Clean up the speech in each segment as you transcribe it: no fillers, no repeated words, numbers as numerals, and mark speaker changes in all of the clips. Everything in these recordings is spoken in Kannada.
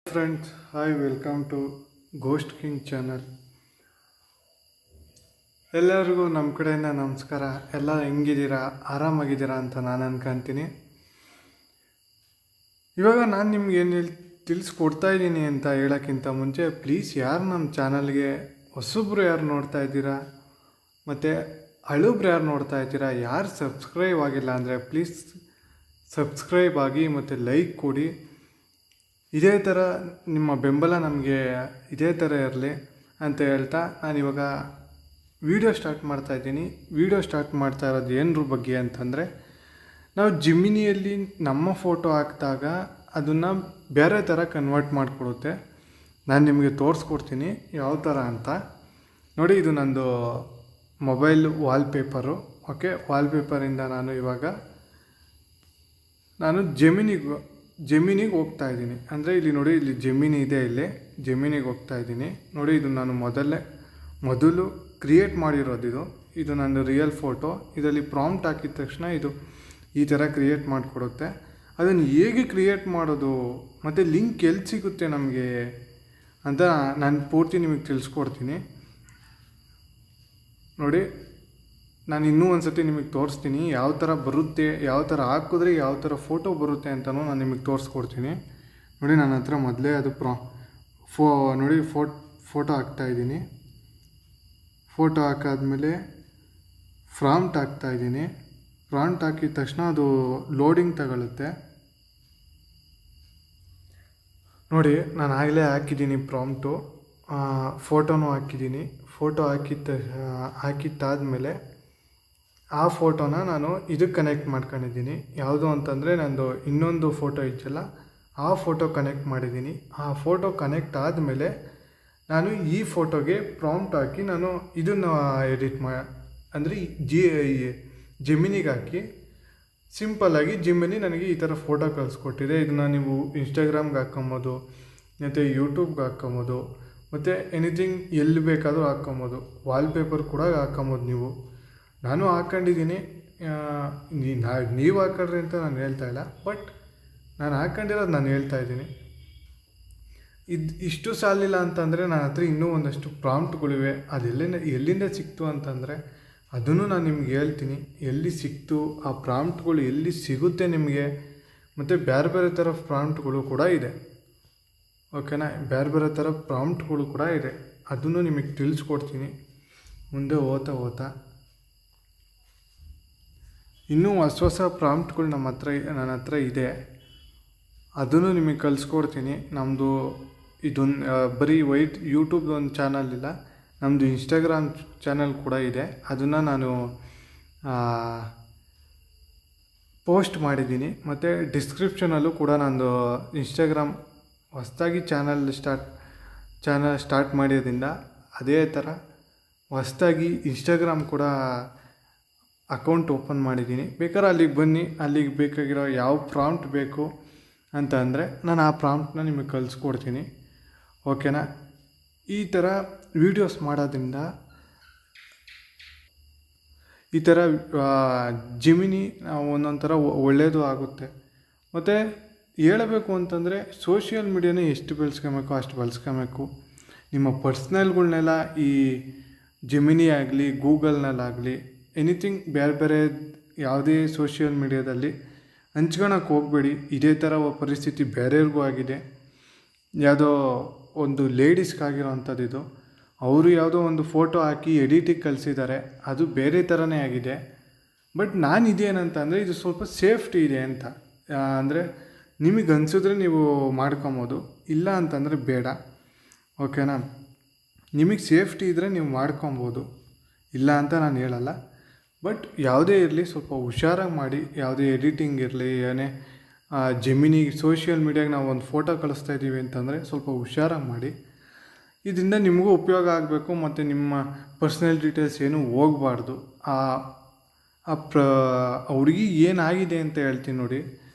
Speaker 1: Friends, hi, welcome to Ghost King channel. ಎಲ್ಲರಿಗೂ ನಮ್ಮ ಕಡೆಯಿಂದ ನಮಸ್ಕಾರ. ಎಲ್ಲ ಹೆಂಗಿದ್ದೀರಾ, ಆರಾಮಾಗಿದ್ದೀರಾ ಅಂತ ನಾನು ಅನ್ಕೊಂತೀನಿ. ಇವಾಗ ನಾನು ನಿಮ್ಗೆ ಏನು ತಿಳಿಸ್ಕೊಡ್ತಾ ಇದ್ದೀನಿ ಅಂತ ಹೇಳೋಕ್ಕಿಂತ ಮುಂಚೆ ಪ್ಲೀಸ್ ಯಾರು ನಮ್ಮ ಚಾನಲ್ಗೆ ಹೊಸಬ್ರು ಯಾರು ನೋಡ್ತಾ ಇದ್ದೀರಾ ಮತ್ತು ಹಳಬ್ರು ಯಾರು ನೋಡ್ತಾ ಇದ್ದೀರಾ, ಯಾರು ಸಬ್ಸ್ಕ್ರೈಬ್ ಆಗಿಲ್ಲ ಅಂದರೆ ಪ್ಲೀಸ್ ಸಬ್ಸ್ಕ್ರೈಬ್ ಆಗಿ ಮತ್ತು ಲೈಕ್ ಕೊಡಿ. ಇದೇ ಥರ ನಿಮ್ಮ ಬೆಂಬಲ ನಮಗೆ ಇದೇ ಥರ ಇರಲಿ ಅಂತ ಹೇಳ್ತಾ ನಾನಿವಾಗ ವಿಡಿಯೋ ಸ್ಟಾರ್ಟ್ ಮಾಡ್ತಾಯಿದ್ದೀನಿ. ವಿಡಿಯೋ ಸ್ಟಾರ್ಟ್ ಮಾಡ್ತಾ ಇರೋದು ಏನರ ಬಗ್ಗೆ ಅಂತಂದರೆ, ನಾವು ಜಿಮಿನಿಯಲ್ಲಿ ನಮ್ಮ ಫೋಟೋ ಹಾಕಿದಾಗ ಅದನ್ನು ಬೇರೆ ಥರ ಕನ್ವರ್ಟ್ ಮಾಡಿಕೊಡುತ್ತೆ. ನಾನು ನಿಮಗೆ ತೋರಿಸ್ಕೊಡ್ತೀನಿ ಯಾವ ಥರ ಅಂತ. ನೋಡಿ, ಇದು ನಂದು ಮೊಬೈಲ್ ವಾಲ್ಪೇಪರು. ಓಕೆ, ವಾಲ್ಪೇಪರಿಂದ ನಾನು ಜೆಮಿನಿಗೆ ಹೋಗ್ತಾ ಇದ್ದೀನಿ. ಅಂದರೆ ಇಲ್ಲಿ ನೋಡಿ, ಇಲ್ಲಿ ಜೆಮಿನಿ ಇದೆ, ಇಲ್ಲಿ ಜೆಮಿನಿಗೆ ಹೋಗ್ತಾ ಇದ್ದೀನಿ. ನೋಡಿ, ಇದು ನಾನು ಮೊದಲು ಕ್ರಿಯೇಟ್ ಮಾಡಿರೋದು. ಇದು ನನ್ನ ರಿಯಲ್ ಫೋಟೋ. ಇದರಲ್ಲಿ ಪ್ರಾಂಪ್ಟ್ ಹಾಕಿದ ತಕ್ಷಣ ಇದು ಈ ಥರ ಕ್ರಿಯೇಟ್ ಮಾಡಿಕೊಡುತ್ತೆ. ಅದನ್ನು ಹೇಗೆ ಕ್ರಿಯೇಟ್ ಮಾಡೋದು ಮತ್ತು ಲಿಂಕ್ ಎಲ್ಲಿ ಸಿಗುತ್ತೆ ನಮಗೆ ಅಂತ ನಾನು ಪೂರ್ತಿ ನಿಮಗೆ ತಿಳಿಸ್ಕೊಡ್ತೀನಿ. ನೋಡಿ, ನಾನು ಇನ್ನೂ ಒಂದು ಸತಿ ನಿಮಗೆ ತೋರಿಸ್ತೀನಿ ಯಾವ ಥರ ಬರುತ್ತೆ, ಯಾವ ಥರ ಹಾಕಿದ್ರೆ ಯಾವ ಥರ ಫೋಟೋ ಬರುತ್ತೆ ಅಂತಲೂ ನಾನು ನಿಮಗೆ ತೋರಿಸ್ಕೊಡ್ತೀನಿ. ನೋಡಿ, ನನ್ನ ಹತ್ರ ಮೊದಲೇ ಅದು ನೋಡಿ ಫೋಟೋ ಹಾಕ್ತಾಯಿದ್ದೀನಿ. ಫೋಟೋ ಹಾಕಾದ್ಮೇಲೆ ಪ್ರಾಂಪ್ಟ್ ಹಾಕ್ತಾಯಿದ್ದೀನಿ. ಪ್ರಾಂಪ್ಟ್ ಹಾಕಿದ ತಕ್ಷಣ ಅದು ಲೋಡಿಂಗ್ ತಗೊಳುತ್ತೆ. ನೋಡಿ, ನಾನು ಆಗಲೇ ಹಾಕಿದ್ದೀನಿ ಪ್ರಾಂಪ್ಟು, ಫೋಟೋನೂ ಹಾಕಿದ್ದೀನಿ. ಫೋಟೋ ಹಾಕಿದ್ದಾದಮೇಲೆ ಆ ಫೋಟೋನ ನಾನು ಇದಕ್ಕೆ ಕನೆಕ್ಟ್ ಮಾಡ್ಕೊಂಡಿದ್ದೀನಿ. ಯಾವುದು ಅಂತಂದರೆ, ನಂದು ಇನ್ನೊಂದು ಫೋಟೋ ಇತ್ತಲ್ಲ, ಆ ಫೋಟೋ ಕನೆಕ್ಟ್ ಮಾಡಿದ್ದೀನಿ. ಆ ಫೋಟೋ ಕನೆಕ್ಟ್ ಆದಮೇಲೆ ನಾನು ಈ ಫೋಟೋಗೆ ಪ್ರಾಂಪ್ಟ್ ಹಾಕಿ ನಾನು ಇದನ್ನು ಎಡಿಟ್ ಅಂದರೆ ಜೆಮಿನಿಗೆ ಹಾಕಿ ಸಿಂಪಲ್ಲಾಗಿ ಜೆಮಿನಿ ನನಗೆ ಈ ಥರ ಫೋಟೋ ಕಳಿಸ್ಕೊಟ್ಟಿದೆ. ಇದನ್ನು ನೀವು ಇನ್ಸ್ಟಾಗ್ರಾಮ್ಗೆ ಹಾಕ್ಕೊಬೋದು ಮತ್ತು ಯೂಟ್ಯೂಬ್ಗೆ ಹಾಕ್ಕೊಬೋದು ಮತ್ತು ಎನಿಥಿಂಗ್ ಎಲ್ಲಿ ಬೇಕಾದರೂ ಹಾಕ್ಕೊಬೋದು. ವಾಲ್ಪೇಪರ್ ಕೂಡ ಹಾಕ್ಕೊಬೋದು ನೀವು. ನಾನು ಹಾಕ್ಕೊಂಡಿದ್ದೀನಿ. ನೀವು ಹಾಕೊಂಡ್ರಿ ಅಂತ ನಾನು ಹೇಳ್ತಾ ಇಲ್ಲ, ಬಟ್ ನಾನು ಹಾಕ್ಕೊಂಡಿರೋದು ನಾನು ಹೇಳ್ತಾ ಇದ್ದೀನಿ. ಇಷ್ಟು ಸಾಲಿಲ್ಲ ಅಂತಂದರೆ ನನ್ನ ಹತ್ರ ಇನ್ನೂ ಒಂದಷ್ಟು ಪ್ರಾಂಪ್ಟ್ಗಳಿವೆ. ಅದು ಎಲ್ಲಿಂದ ಸಿಕ್ತು ಅಂತಂದರೆ ಅದನ್ನು ನಾನು ನಿಮ್ಗೆ ಹೇಳ್ತೀನಿ. ಎಲ್ಲಿ ಸಿಕ್ತು ಆ ಪ್ರಾಂಪ್ಟ್ಗಳು, ಎಲ್ಲಿ ಸಿಗುತ್ತೆ ನಿಮಗೆ. ಮತ್ತು ಬೇರೆ ಬೇರೆ ಥರ ಪ್ರಾಂಪ್ಟ್ಗಳು ಕೂಡ ಇದೆ. ಓಕೆನಾ, ಬೇರೆ ಥರ ಪ್ರಾಂಪ್ಟ್ಗಳು ಕೂಡ ಇದೆ. ಅದನ್ನು ನಿಮಗೆ ತಿಳಿಸ್ಕೊಡ್ತೀನಿ ಮುಂದೆ ಓದ್ತಾ. ಇನ್ನೂ ಹೊಸ ಪ್ರಾಂಪ್ಟ್ಗಳು ನನ್ನ ಹತ್ರ ಇದೆ. ಅದನ್ನು ನಿಮಗೆ ಕಳಿಸ್ಕೊಡ್ತೀನಿ. ನಮ್ಮದು ಇದೊಂದು ಬರೀ ಯೂಟ್ಯೂಬ್ ಒಂದು ಚಾನಲ್ ಇಲ್ಲ, ನಮ್ಮದು ಇನ್ಸ್ಟಾಗ್ರಾಮ್ ಚಾನಲ್ ಕೂಡ ಇದೆ. ಅದನ್ನು ನಾನು ಪೋಸ್ಟ್ ಮಾಡಿದ್ದೀನಿ. ಮತ್ತು ಡಿಸ್ಕ್ರಿಪ್ಷನಲ್ಲೂ ಕೂಡ ನಂದು ಇನ್ಸ್ಟಾಗ್ರಾಮ್ ಹೊಸದಾಗಿ ಚಾನಲ್ ಸ್ಟಾರ್ಟ್ ಮಾಡಿರೋದ್ರಿಂದ ಅದೇ ಥರ ಹೊಸದಾಗಿ ಇನ್ಸ್ಟಾಗ್ರಾಮ್ ಕೂಡ ಅಕೌಂಟ್ ಓಪನ್ ಮಾಡಿದ್ದೀನಿ. ಬೇಕಾದ್ರೆ ಅಲ್ಲಿಗೆ ಬನ್ನಿ. ಅಲ್ಲಿಗೆ ಬೇಕಾಗಿರೋ ಯಾವ ಪ್ರಾಂಪ್ಟ್ ಬೇಕು ಅಂತ ಅಂದರೆ ನಾನು ಆ ಪ್ರಾಂಪ್ಟನ್ನ ನಿಮಗೆ ಕಳಿಸ್ಕೊಡ್ತೀನಿ. ಓಕೆನಾ. ಈ ಥರ ವೀಡಿಯೋಸ್ ಮಾಡೋದ್ರಿಂದ ಈ ಥರ ಜೆಮಿನಿ ಒಂದೊಂದು ಥರ ಒಳ್ಳೆಯದು ಆಗುತ್ತೆ. ಮತ್ತು ಹೇಳಬೇಕು ಅಂತಂದರೆ ಸೋಷಿಯಲ್ ಮೀಡಿಯಾನೇ ಎಷ್ಟು ಬೆಳೆಸ್ಕೊಬೇಕು ಅಷ್ಟು ಬೆಳೆಸ್ಕೊಬೇಕು. ನಿಮ್ಮ ಪರ್ಸ್ನಲ್ಗಳ್ನೆಲ್ಲ ಈ ಜೆಮಿನಿ ಆಗಲಿ ಗೂಗಲ್ನಲ್ಲಾಗಲಿ ಎನಿಥಿಂಗ್ ಬೇರೆ ಯಾವುದೇ ಸೋಷಿಯಲ್ ಮೀಡಿಯಾದಲ್ಲಿ ಹಂಚ್ಕೊಳಕ್ಕೆ ಹೋಗಬೇಡಿ. ಇದೇ ಥರ ಪರಿಸ್ಥಿತಿ ಬೇರೆಯವ್ರಿಗೂ ಆಗಿದೆ. ಯಾವುದೋ ಒಂದು ಲೇಡೀಸ್ಗಾಗಿರೋ ಅಂಥದ್ದು ಇದು. ಅವರು ಯಾವುದೋ ಒಂದು ಫೋಟೋ ಹಾಕಿ ಎಡಿಟಿಗೆ ಕಳಿಸಿದ್ದಾರೆ, ಅದು ಬೇರೆ ಥರನೇ ಆಗಿದೆ. ಬಟ್ ನಾನು ಇದೇನಂತ ಅಂದರೆ ಇದು ಸ್ವಲ್ಪ ಸೇಫ್ಟಿ ಇದೆ ಅಂತ. ಅಂದರೆ ನಿಮಗೆ ಅನಿಸಿದ್ರೆ ನೀವು ಮಾಡ್ಕೊಬೋದು, ಇಲ್ಲ ಅಂತಂದರೆ ಬೇಡ. ಓಕೆನಾ. ನಿಮಗೆ ಸೇಫ್ಟಿ ಇದ್ದರೆ ನೀವು ಮಾಡ್ಕೊಬೋದು, ಇಲ್ಲ ಅಂತ ನಾನು ಹೇಳಲ್ಲ. ಬಟ್ ಯಾವುದೇ ಇರಲಿ ಸ್ವಲ್ಪ ಹುಷಾರಾಗಿ ಮಾಡಿ. ಯಾವುದೇ ಎಡಿಟಿಂಗ್ ಇರಲಿ, ಏನೇ ಜೆಮಿನಿ ಸೋಷಿಯಲ್ ಮೀಡಿಯಾಗೆ ನಾವು ಒಂದು ಫೋಟೋ ಕಳಿಸ್ತಾ ಇದ್ದೀವಿ ಅಂತಂದರೆ ಸ್ವಲ್ಪ ಹುಷಾರಾಗಿ ಮಾಡಿ. ಇದರಿಂದ ನಿಮಗೂ ಉಪಯೋಗ ಆಗಬೇಕು ಮತ್ತು ನಿಮ್ಮ ಪರ್ಸ್ನಲ್ ಡೀಟೇಲ್ಸ್ ಏನೂ ಹೋಗಬಾರ್ದು. ಆ ಹುಡುಗಿ ಏನಾಗಿದೆ ಅಂತ ಹೇಳ್ತೀನಿ ನೋಡಿ.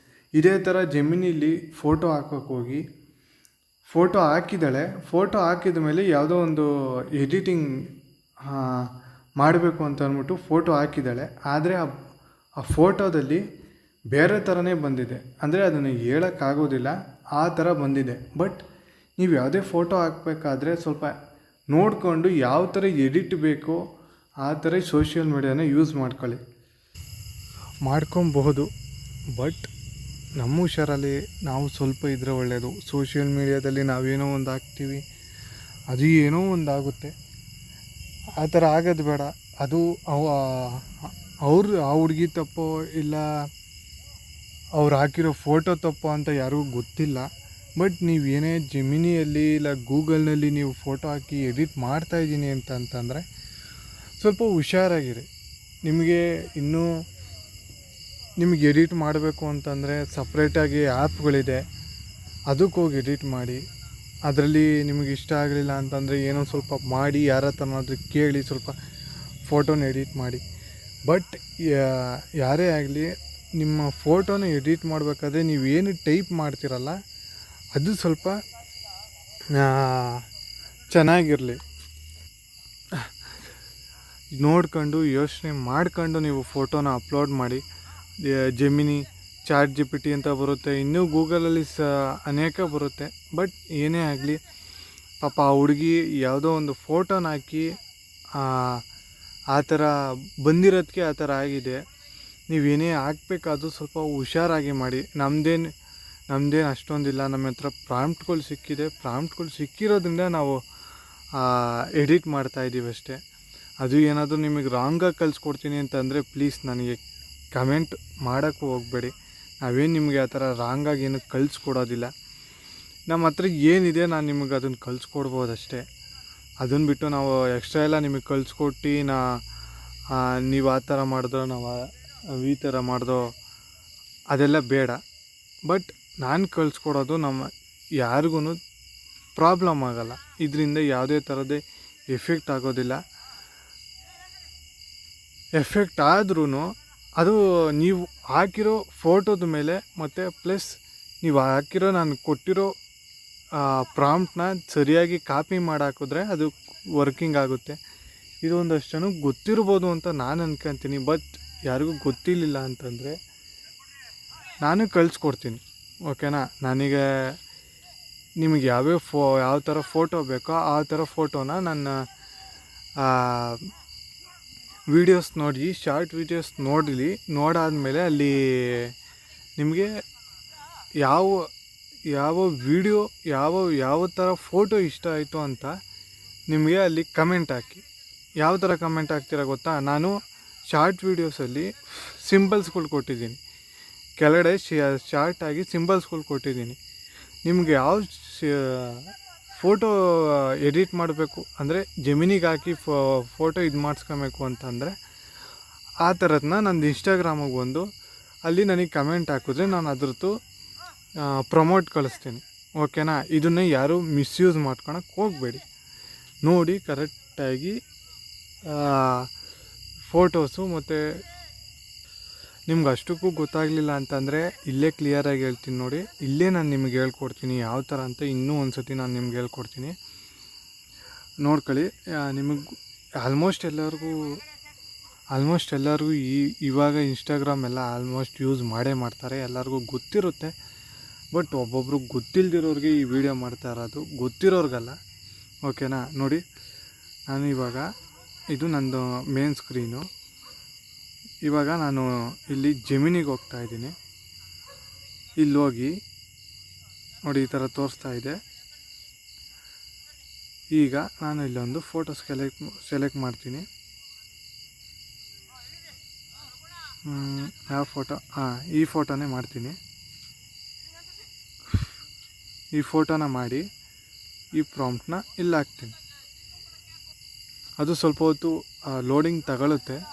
Speaker 1: ಇದೇ ಥರ ಜೆಮಿನಿಲಿ ಫೋಟೋ ಹಾಕೋಕ್ಕೆ ಹೋಗಿ ಫೋಟೋ ಹಾಕಿದ್ದಾಳೆ. ಫೋಟೋ ಹಾಕಿದ ಮೇಲೆ ಯಾವುದೋ ಒಂದು ಎಡಿಟಿಂಗ್ ಮಾಡಬೇಕು ಅಂತ ಅಂದ್ಬಿಟ್ಟು ಫೋಟೋ ಹಾಕಿದ್ದಾಳೆ. ಆದರೆ ಆ ಫೋಟೋದಲ್ಲಿ ಬೇರೆ ಥರನೇ ಬಂದಿದೆ. ಅಂದರೆ ಅದನ್ನು ಹೇಳೋಕ್ಕಾಗೋದಿಲ್ಲ, ಆ ಥರ ಬಂದಿದೆ. ಬಟ್ ನೀವು ಯಾವುದೇ ಫೋಟೋ ಹಾಕಬೇಕಾದ್ರೆ ಸ್ವಲ್ಪ ನೋಡಿಕೊಂಡು ಯಾವ ಥರ ಎಡಿಟ್ ಬೇಕೋ ಆ ಥರ ಸೋಷಿಯಲ್ ಮೀಡಿಯಾನ ಯೂಸ್ ಮಾಡ್ಕೊಬಹುದು. ಬಟ್ ನಮ್ಮ ಹುಷಾರಲ್ಲಿ ನಾವು ಸ್ವಲ್ಪ ಇದ್ದರೆ ಒಳ್ಳೆಯದು. ಸೋಷಿಯಲ್ ಮೀಡಿಯಾದಲ್ಲಿ ನಾವೇನೋ ಒಂದು ಹಾಕ್ತೀವಿ, ಅದು ಏನೋ ಒಂದು ಆಗುತ್ತೆ. ಆ ಥರ ಆಗೋದು ಬೇಡ. ಅದು ಆ ಹುಡುಗಿ ತಪ್ಪೋ ಇಲ್ಲ ಅವ್ರು ಹಾಕಿರೋ ಫೋಟೋ ತಪ್ಪೋ ಅಂತ ಯಾರಿಗೂ ಗೊತ್ತಿಲ್ಲ. ಬಟ್ ನೀವು ಏನೇ ಜೆಮಿನಿಯಲ್ಲಿ ಇಲ್ಲ ಗೂಗಲ್ನಲ್ಲಿ ನೀವು ಫೋಟೋ ಹಾಕಿ ಎಡಿಟ್ ಮಾಡ್ತಾಯಿದ್ದೀನಿ ಅಂತಂದರೆ ಸ್ವಲ್ಪ ಹುಷಾರಾಗಿರಿ. ನಿಮಗೆ ಎಡಿಟ್ ಮಾಡಬೇಕು ಅಂತಂದರೆ ಸಪ್ರೇಟಾಗಿ ಆ್ಯಪ್ಗಳಿದೆ, ಅದಕ್ಕೆ ಹೋಗಿ ಎಡಿಟ್ ಮಾಡಿ. ಅದರಲ್ಲಿ ನಿಮಗೆ ಇಷ್ಟ ಆಗಲಿಲ್ಲ ಅಂತಂದರೆ ಏನೋ ಸ್ವಲ್ಪ ಮಾಡಿ ಯಾರ ಹತ್ರನಾದ್ರೂ ಕೇಳಿ ಸ್ವಲ್ಪ ಫೋಟೋನ ಎಡಿಟ್ ಮಾಡಿ. ಬಟ್ ಯಾರೇ ಆಗಲಿ ನಿಮ್ಮ ಫೋಟೋನ ಎಡಿಟ್ ಮಾಡಬೇಕಾದ್ರೆ ನೀವೇನು ಟೈಪ್ ಮಾಡ್ತಿರಲ್ಲ ಅದು ಸ್ವಲ್ಪ ಚೆನ್ನಾಗಿರಲಿ. ನೋಡ್ಕೊಂಡು ಯೋಚನೆ ಮಾಡ್ಕೊಂಡು ನೀವು ಫೋಟೋನ ಅಪ್ಲೋಡ್ ಮಾಡಿ. ಜೆಮಿನಿ, ಚಾಟ್ GPT ಅಂತ ಬರುತ್ತೆ, ಇನ್ನೂ ಗೂಗಲಲ್ಲಿ ಅನೇಕ ಬರುತ್ತೆ. ಬಟ್ ಏನೇ ಆಗಲಿ ಪಾಪ ಆ ಹುಡುಗಿ ಯಾವುದೋ ಒಂದು ಫೋಟೋನ ಹಾಕಿ ಆ ಥರ ಬಂದಿರೋದಕ್ಕೆ ಆ ಥರ ಆಗಿದೆ. ನೀವೇನೇ ಹಾಕ್ಬೇಕಾದ್ರೂ ಸ್ವಲ್ಪ ಹುಷಾರಾಗಿ ಮಾಡಿ. ನಮ್ಮದೇನು ಅಷ್ಟೊಂದಿಲ್ಲ, ನಮ್ಮ ಹತ್ರ ಪ್ರಾಂಪ್ಟ್ಗಳು ಸಿಕ್ಕಿದೆ. ಪ್ರಾಂಪ್ಟ್ಗಳು ಸಿಕ್ಕಿರೋದ್ರಿಂದ ನಾವು ಎಡಿಟ್ ಮಾಡ್ತಾಯಿದ್ದೀವಿ ಅಷ್ಟೇ. ಅದು ಏನಾದರೂ ನಿಮಗೆ ರಾಂಗಾಗಿ ಕಳಿಸ್ಕೊಡ್ತೀನಿ ಅಂತಂದರೆ ಪ್ಲೀಸ್ ನನಗೆ ಕಮೆಂಟ್ ಮಾಡೋಕ್ಕೂ ಹೋಗಬೇಡಿ. ನಾವೇನು ನಿಮಗೆ ಆ ಥರ ರಾಂಗಾಗಿ ಏನು ಕಳಿಸ್ಕೊಡೋದಿಲ್ಲ. ನಮ್ಮ ಹತ್ರ ಏನಿದೆ ನಾನು ನಿಮಗೆ ಅದನ್ನು ಕಳಿಸ್ಕೊಡ್ಬೋದಷ್ಟೇ. ಅದನ್ನು ಬಿಟ್ಟು ನಾವು ಎಕ್ಸ್ಟ್ರಾ ಎಲ್ಲ ನಿಮಗೆ ಕಳಿಸ್ಕೊಟ್ಟು ನೀವು ಆ ಥರ ಮಾಡಿದ್ರೋ ನಾವು ಈ ಥರ ಮಾಡಿದೋ ಅದೆಲ್ಲ ಬೇಡ. ಬಟ್ ನಾನು ಕಳಿಸ್ಕೊಡೋದು ನಮ್ಮ ಯಾರಿಗೂ ಪ್ರಾಬ್ಲಮ್ ಆಗೋಲ್ಲ. ಇದರಿಂದ ಯಾವುದೇ ಥರದೇ ಎಫೆಕ್ಟ್ ಆಗೋದಿಲ್ಲ. ಎಫೆಕ್ಟ್ ಆದ್ರೂ ಅದು ನೀವು ಹಾಕಿರೋ ಫೋಟೋದ ಮೇಲೆ ಮತ್ತು ಪ್ಲಸ್ ನೀವು ಹಾಕಿರೋ ನಾನು ಕೊಟ್ಟಿರೋ ಪ್ರಾಂಪ್ಟ್ನ ಸರಿಯಾಗಿ ಕಾಪಿ ಮಾಡಾಕಿದ್ರೆ ಅದು ವರ್ಕಿಂಗ್ ಆಗುತ್ತೆ. ಇದೊಂದಷ್ಟು ಗೊತ್ತಿರ್ಬೋದು ಅಂತ ನಾನು ಅನ್ಕೊತೀನಿ. ಬಟ್ ಯಾರಿಗೂ ಗೊತ್ತಿರಲಿಲ್ಲ ಅಂತಂದರೆ ನಾನು ಕಳಿಸ್ಕೊಡ್ತೀನಿ, ಓಕೆನಾ. ನನಗೆ ನಿಮಗೆ ಯಾವ ಥರ ಫೋಟೋ ಬೇಕೋ ಆ ಥರ ಫೋಟೋನ ನನ್ನ ವೀಡಿಯೋಸ್ ನೋಡಿ, ಶಾರ್ಟ್ ವೀಡಿಯೋಸ್ ನೋಡಾದಮೇಲೆ ಅಲ್ಲಿ ನಿಮಗೆ ಯಾವ ವೀಡಿಯೋ ಯಾವ ಥರ ಫೋಟೋ ಇಷ್ಟ ಆಯಿತು ಅಂತ ನಿಮಗೆ ಅಲ್ಲಿ ಕಮೆಂಟ್ ಹಾಕಿ. ಯಾವ ಥರ ಕಮೆಂಟ್ ಹಾಕ್ತೀರಾ ಗೊತ್ತಾ? ನಾನು ಶಾರ್ಟ್ ವೀಡಿಯೋಸಲ್ಲಿ ಸಿಂಬಲ್ಸ್ಗಳು ಕೊಟ್ಟಿದ್ದೀನಿ, ಕೆಳಗಡೆ ಶಾರ್ಟಾಗಿ ಸಿಂಬಲ್ಸ್ಗಳು ಕೊಟ್ಟಿದ್ದೀನಿ. ನಿಮಗೆ ಯಾವ ಫೋಟೋ ಎಡಿಟ್ ಮಾಡಬೇಕು ಅಂದರೆ ಜೆಮಿನಿಗೆ ಹಾಕಿ ಫೋಟೋ ಇದು ಮಾಡಿಸ್ಕೊಬೇಕು ಅಂತಂದರೆ ಆ ಥರದನ್ನ ನಂದು ಇನ್ಸ್ಟಾಗ್ರಾಮಿಗೆ ಬಂದು ಅಲ್ಲಿ ನನಗೆ ಕಮೆಂಟ್ ಹಾಕಿದ್ರೆ ನಾನು ಅದ್ರದ್ದು ಪ್ರಮೋಟ್ ಕಳಿಸ್ತೀನಿ, ಓಕೆನಾ. ಇದನ್ನೇ ಯಾರೂ ಮಿಸ್ಯೂಸ್ ಮಾಡ್ಕೊಳಕ್ಕೆ ಹೋಗಬೇಡಿ. ನೋಡಿ ಕರೆಕ್ಟಾಗಿ ಫೋಟೋಸು. ಮತ್ತು ನಿಮ್ಗೆ ಅಷ್ಟಕ್ಕೂ ಗೊತ್ತಾಗಲಿಲ್ಲ ಅಂತಂದರೆ ಇಲ್ಲೇ ಕ್ಲಿಯರಾಗಿ ಹೇಳ್ತೀನಿ ನೋಡಿ. ಇಲ್ಲೇ ನಾನು ನಿಮಗೆ ಹೇಳ್ಕೊಡ್ತೀನಿ ಯಾವ ಥರ ಅಂತ. ಇನ್ನೂ ಒಂದು ಸತಿ ನಾನು ನಿಮ್ಗೆ ಹೇಳ್ಕೊಡ್ತೀನಿ, ನೋಡ್ಕೊಳ್ಳಿ. ನಿಮಗೆ ಆಲ್ಮೋಸ್ಟ್ ಎಲ್ಲರಿಗೂ ಇವಾಗ ಇನ್ಸ್ಟಾಗ್ರಾಮ್ ಎಲ್ಲ ಆಲ್ಮೋಸ್ಟ್ ಯೂಸ್ ಮಾಡ್ತಾರೆ, ಎಲ್ಲರಿಗೂ ಗೊತ್ತಿರುತ್ತೆ. ಬಟ್ ಒಬ್ಬೊಬ್ರು ಗೊತ್ತಿಲ್ಲದಿರೋರಿಗೆ ಈ ವಿಡಿಯೋ ಮಾಡ್ತಾ ಇರೋದು, ಗೊತ್ತಿರೋರ್ಗಲ್ಲ, ಓಕೆನಾ. ನೋಡಿ ನಾನು ಇವಾಗ ಇದು ನಂದು ಮೇನ್ ಸ್ಕ್ರೀನು. ಇವಾಗ ನಾನು ಇಲ್ಲಿ ಜೆಮಿನಿಗೆ ಹೋಗ್ತಾ ಇದ್ದೀನಿ. ಇಲ್ಲಿ ಹೋಗಿ ನೋಡಿ ಈ ಥರ ತೋರಿಸ್ತಾ ಇದೆ. ಈಗ ನಾನು ಇಲ್ಲೊಂದು ಫೋಟೋ ಸೆಲೆಕ್ಟ್ ಮಾಡ್ತೀನಿ. ಯಾವ ಫೋಟೋ? ಈ ಫೋಟೋನೇ ಮಾಡ್ತೀನಿ. ಈ ಫೋಟೋನ ಮಾಡಿ ಈ ಪ್ರಾಂಪ್ಟ್ನ ಇಲ್ಲಿ ಹಾಕ್ತೀನಿ. ಅದು ಸ್ವಲ್ಪ ಹೊತ್ತು ಲೋಡಿಂಗ್ ತಗೊಳುತ್ತೆ.